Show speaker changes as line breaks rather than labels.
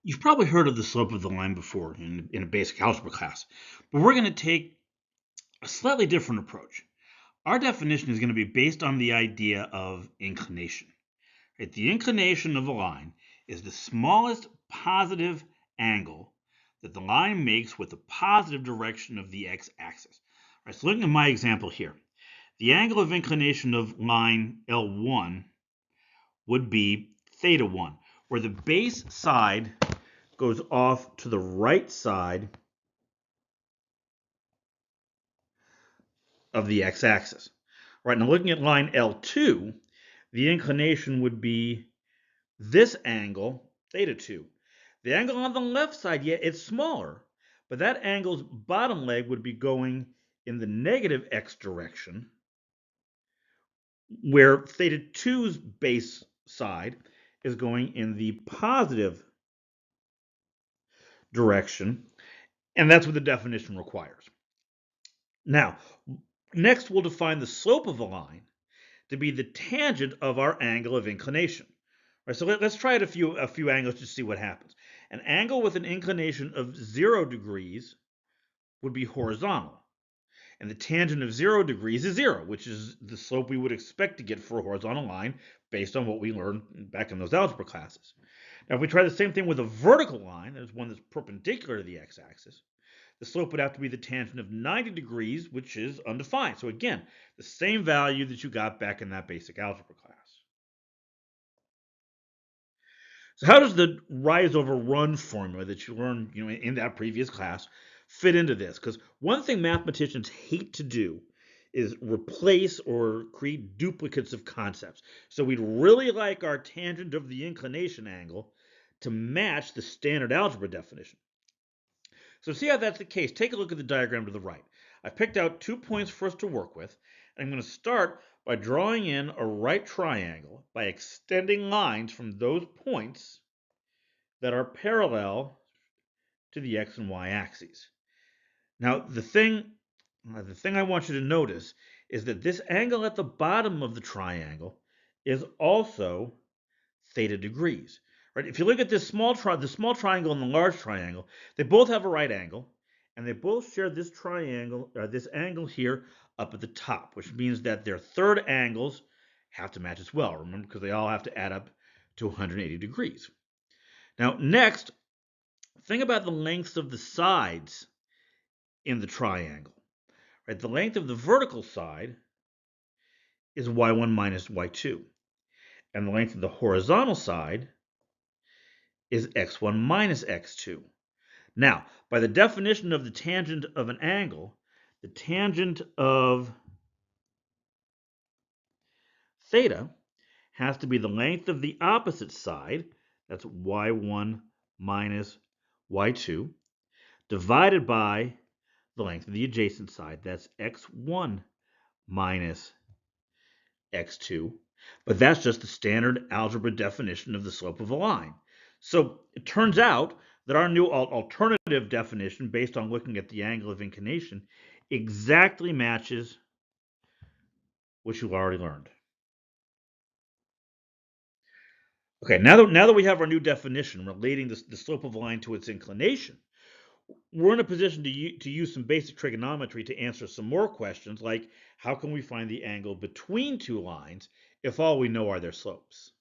You've probably heard of the slope of the line before in a basic algebra class, but we're going to take a slightly different approach. Our definition is going to be based on the idea of inclination. Right? The inclination of a line is the smallest positive angle that the line makes with the positive direction of the x-axis. Right, so looking at my example here, the angle of inclination of line L1 would be theta 1, where the base side goes off to the right side of the x-axis. Right, now looking at line L2, the inclination would be this angle, theta 2. The angle on the left side, yeah, it's smaller, but that angle's bottom leg would be going in the negative x direction, where theta 2's base side is going in the positive direction, and that's what the definition requires. Now, next we'll define the slope of a line to be the tangent of our angle of inclination. All right, so let's try it a few angles to see what happens. An angle with an inclination of 0 degrees would be horizontal. And the tangent of 0 degrees is 0, which is the slope we would expect to get for a horizontal line based on what we learned back in those algebra classes. Now, if we try the same thing with a vertical line, that is one that's perpendicular to the x-axis, the slope would have to be the tangent of 90 degrees, which is undefined. So again, the same value that you got back in that basic algebra class. So how does the rise over run formula that you learned in that previous class fit into this? Because one thing mathematicians hate to do is replace or create duplicates of concepts. So we'd really like our tangent of the inclination angle to match the standard algebra definition. So to see how that's the case, take a look at the diagram to the right. I've picked out 2 points for us to work with. And I'm going to start by drawing in a right triangle by extending lines from those points that are parallel to the x and y axes. Now, the thing I want you to notice is that this angle at the bottom of the triangle is also theta degrees. Right? If you look at this the small triangle and the large triangle, they both have a right angle, and they both share this this angle here up at the top, which means that their third angles have to match as well. Remember, because they all have to add up to 180 degrees. Now, next, think about the lengths of the sides in the triangle. Right? The length of the vertical side is y1 minus y2. And the length of the horizontal side is x1 minus x2. Now, by the definition of the tangent of an angle, the tangent of theta has to be the length of the opposite side, that's y1 minus y2, divided by the length of the adjacent side, that's x1 minus x2, but that's just the standard algebra definition of the slope of a line. So it turns out that our new alternative definition, based on looking at the angle of inclination, exactly matches what you already learned. Okay, now that we have our new definition relating the slope of a line to its inclination, we're in a position to use some basic trigonometry to answer some more questions, like how can we find the angle between two lines if all we know are their slopes?